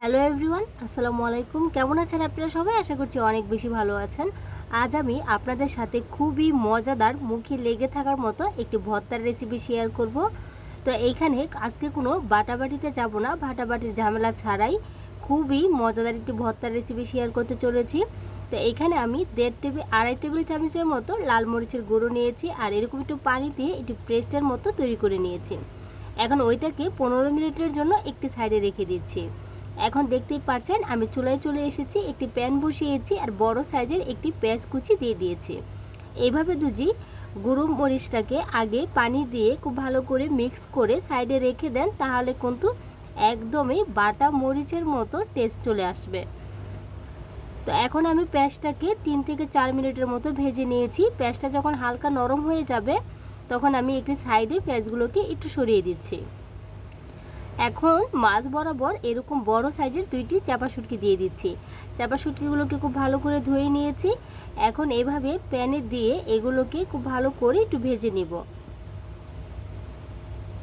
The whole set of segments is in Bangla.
হ্যালো এভরিওয়ান, আসসালামু আলাইকুম। কেমন আছেন আপনারা সবাই? আশা করছি অনেক বেশি ভালো আছেন। আজ আমি আপনাদের সাথে খুবই মজাদার, মুখে লেগে থাকার মতো একটি ভর্তার রেসিপি শেয়ার করব। তো এইখানে আজকে কোনো বাটাবাটিতে যাব না, বাটাবাটির ঝামেলা ছাড়াই খুবই মজাদার একটি ভর্তার রেসিপি শেয়ার করতে চলেছি। তো এখানে আমি 2.5 টেবিল চামচের মতো লাল মরিচের গুঁড়ো নিয়েছি, আর এরকম একটু পানি দিয়ে একটু পেস্টের মতো তৈরি করে নিয়েছি। এখন ওইটাকে 15 মিনিটের জন্য একটি সাইডে রেখে দিচ্ছি। এখন দেখতেই পাচ্ছেন আমি চুলায় চলে এসেছি, একটি প্যান বসিয়েছি আর বড় সাইজের একটি পেঁয়াজ কুচি দিয়ে দিয়েছি। এইভাবে দুজি গুঁড়ো মরিচটাকে আগে পানি দিয়ে খুব ভালো করে মিক্স করে সাইডে রেখে দেন, তাহলে কিন্তু একদমই বাটা মরিচের মতো টেস্ট চলে আসবে। তো এখন আমি পেঁয়াজটাকে 3 থেকে 4 মিনিটের মতো ভেজে নিয়েছি। পেঁয়াজটা যখন হালকা নরম হয়ে যাবে তখন আমি একটি সাইডে পেঁয়াজগুলোকে একটু সরিয়ে দিচ্ছি। এখন মাছ বরাবর এরকম বড় সাইজের 2টি চাপা শুটকি দিয়ে দিচ্ছি। চাপা শুটকিগুলোকে খুব ভালো করে ধুয়ে নিয়েছি। এখন এভাবে প্যানে দিয়ে এগুলোকে খুব ভালো করে একটু ভেজে নিব।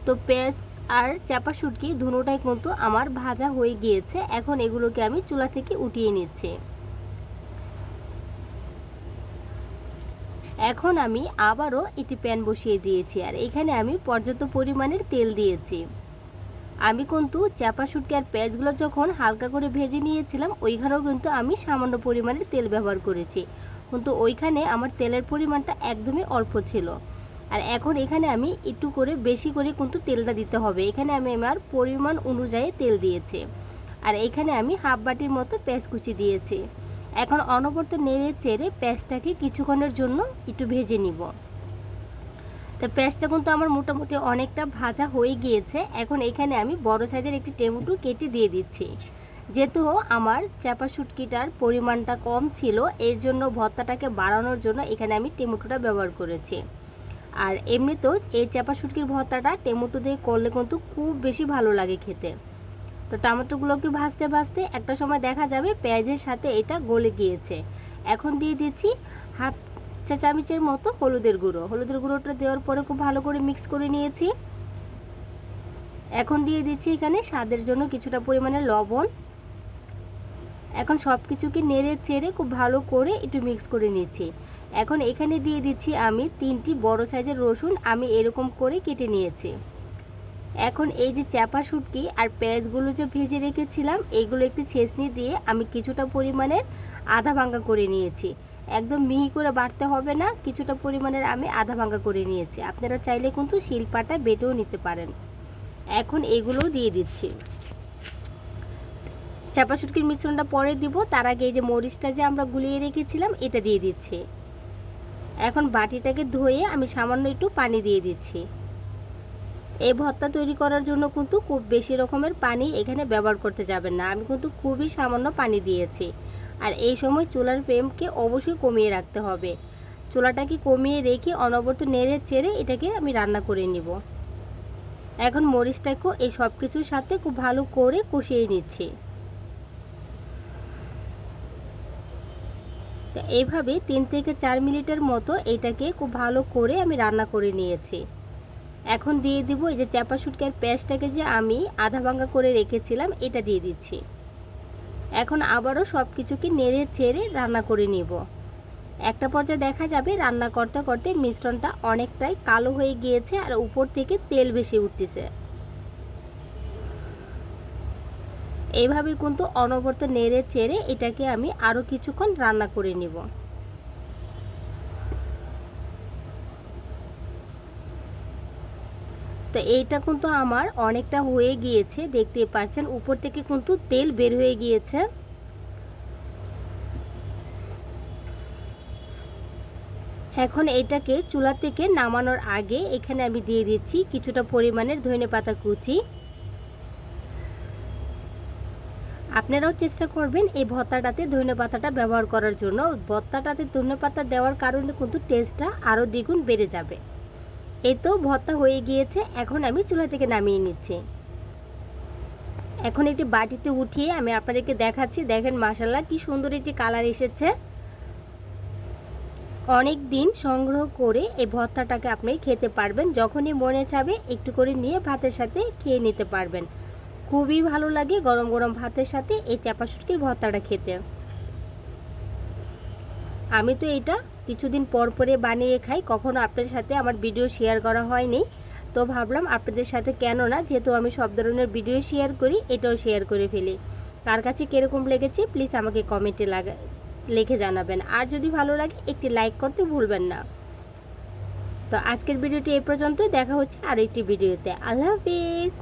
তো পেঁয়াজ আর চাপা শুটকি দুটোটাই কিন্তু আমার ভাজা হয়ে গিয়েছে। এখন এগুলোকে আমি চুলা থেকে উঠিয়ে নিচ্ছি। এখন আমি আবারও একটি প্যান বসিয়ে দিয়েছি, আর এখানে আমি পর্যাপ্ত পরিমাণের তেল দিয়েছি। আমি কিন্তু চাপা শুটকি আর পেঁয়াজগুলো যখন হালকা করে ভেজে নিয়েছিলাম ওইখানেও কিন্তু আমি সামান্য পরিমাণের তেল ব্যবহার করেছি, কিন্তু ওইখানে আমার তেলের পরিমাণটা একদমই অল্প ছিল। আর এখন এখানে আমি একটু করে বেশি করে কিন্তু তেলটা দিতে হবে। এখানে আমি আমার পরিমাণ অনুযায়ী তেল দিয়েছি, আর এখানে আমি হাফ বাটির মতো পেঁয়াজ কুচি দিয়েছি। এখন অনবরত নেড়ে চেড়ে পেঁয়াজটাকে কিছুক্ষণের জন্য একটু ভেজে নিব। তো পেঁয়াজটা কিন্তু আমার মোটামুটি অনেকটা ভাজা হয়ে গিয়েছে। এখন এখানে আমি বড় সাইজের একটি টমেটো কেটে দিয়ে দিচ্ছি। যেহেতু আমার চাপা শুটকিটার পরিমাণটা কম ছিল, এর জন্য ভর্তাটাকে বাড়ানোর জন্য এখানে আমি টমেটোটা ব্যবহার করেছি। আর এমনিতেও এই চাপা শুটকির ভর্তাটা টমেটো দিয়ে করলে কিন্তু খুব বেশি ভালো লাগে খেতে। তো টমেটোগুলোকে ভাজতে ভাজতে একটা সময় দেখা যাবে পেঁয়াজের সাথে এটা গলে গিয়েছে। এখন দিয়ে দিচ্ছি হাফ চা চামচের মতো হলুদের গুঁড়োটা দেওয়ার পরে খুব ভালো করে মিক্স করে নিয়েছি। এখন দিয়ে দিচ্ছি এখানে স্বাদের জন্য কিছুটা পরিমাণে লবণ। এখন সব কিছুকে নেড়ে চেড়ে খুব ভালো করে একটু মিক্স করে নিচ্ছি। এখন এখানে দিয়ে দিচ্ছি আমি 3টি বড় সাইজের রসুন, আমি এরকম করে কেটে নিয়েছি। এখন এই যে চাপা শুটকি আর পেঁয়াজগুলো যে ভেজে রেখেছিলাম এইগুলো একটি ছেঁচনি দিয়ে আমি কিছুটা পরিমাণের আধা ভাঙা করে নিয়েছি। একদম মিহি করে বাটতে হবে না, কিছুটা পরিমাণের আমি আধা ভাঙা করে নিয়েছি। আপনারা চাইলে কিন্তু শিলপাটা বেটেও নিতে পারেন। এখন এগুলোও দিয়ে দিচ্ছি। চাপা শুটকির মিশ্রণটা পরে দিব, তার আগে এই যে মরিচটা যে আমরা গুলিয়ে রেখেছিলাম এটা দিয়ে দিচ্ছি। এখন বাটিটাকে ধুয়ে আমি সামান্য একটু পানি দিয়ে দিচ্ছি। এই ভর্তা তৈরি করার জন্য কিন্তু খুব বেশি রকমের পানি এখানে ব্যবহার করতে যাবেন না, আমি কিন্তু খুবই সামান্য পানি দিয়েছি। আর এই সময় চুলার ফ্লেমকে অবশ্যই কমিয়ে রাখতে হবে। চুলাটাকে কমিয়ে রেখে অনবরত নেড়ে চেড়ে এটাকে আমি রান্না করে নিব। এখন মরিচটাকেও এই সব কিছুর সাথে খুব ভালো করে কষিয়ে নিচ্ছি। তো এইভাবে 3 থেকে 4 মিনিটের মতো এটাকে খুব ভালো করে আমি রান্না করে নিয়েছি। এখন দিয়ে দিব এই যে চাপা শুটকির পেঁয়াজটাকে যে আমি আধা ভাঙা করে রেখেছিলাম এটা দিয়ে দিচ্ছি। এখন আবারও সব কিছুকে নেড়ে চেড়ে রান্না করে নিব। একটা পর্যায়ে দেখা যাবে রান্না করতে করতে মিশ্রণটা অনেকটাই কালো হয়ে গিয়েছে আর উপর থেকে তেল বেশি উঠতেছে। এইভাবে কিন্তু অনবরত নেড়ে চেড়ে এটাকে আমি আরও কিছুক্ষণ রান্না করে নিব। তো এইটা কিন্তু আমার অনেকটা হয়ে গিয়েছে, দেখতেই পাচ্ছেন উপর থেকে কিন্তু তেল বের হয়ে গিয়েছে। এখন এটাকে চুলা থেকে নামানোর আগে এখানে আমি দিয়ে দিচ্ছি কিছুটা পরিমাণের ধনেপাতা কুচি। আপনারাও চেষ্টা করবেন এই ভর্তাটাতে ধনেপাতাটা ব্যবহার করার জন্য। ভর্তাটাতে ধনেপাতা দেওয়ার কারণে কিন্তু টেস্টটা আরও দ্বিগুণ বেড়ে যাবে। এই তো ভর্তা হয়ে গিয়েছে, এখন আমি চুলা থেকে নামিয়ে নিচ্ছি। এখন একটি বাটিতে উঠিয়ে আমি আপনাদেরকে দেখাচ্ছি। দেখেন মাশাআল্লাহ কি সুন্দর একটি কালার এসেছে। অনেক দিন সংগ্রহ করে এই ভর্তাটাকে আপনি খেতে পারবেন, যখনই মনে চাবে একটু করে নিয়ে ভাতের সাথে খেয়ে নিতে পারবেন। খুবই ভালো লাগে গরম গরম ভাতের সাথে এই চাপা শুটকির ভর্তাটা খেতে। আমি তো এটা কিছুদিন পর পরে বানিয়ে খাই, কখনো আপনাদের সাথে আমার ভিডিও শেয়ার করা হয়নি, তো ভাবলাম আপনাদের সাথে কেন না, যেহেতু আমি সব ধরনের ভিডিও শেয়ার করি এটাও শেয়ার করে ফেলি। তার কাছে কীরকম লেগেছে প্লিজ আমাকে কমেন্টে লিখে জানাবেন, আর যদি ভালো লাগে একটি লাইক করতে ভুলবেন না। তো আজকের ভিডিওটি এই পর্যন্ত, দেখা হচ্ছে আরও একটি ভিডিওতে। আল্লাহ হাফিজ।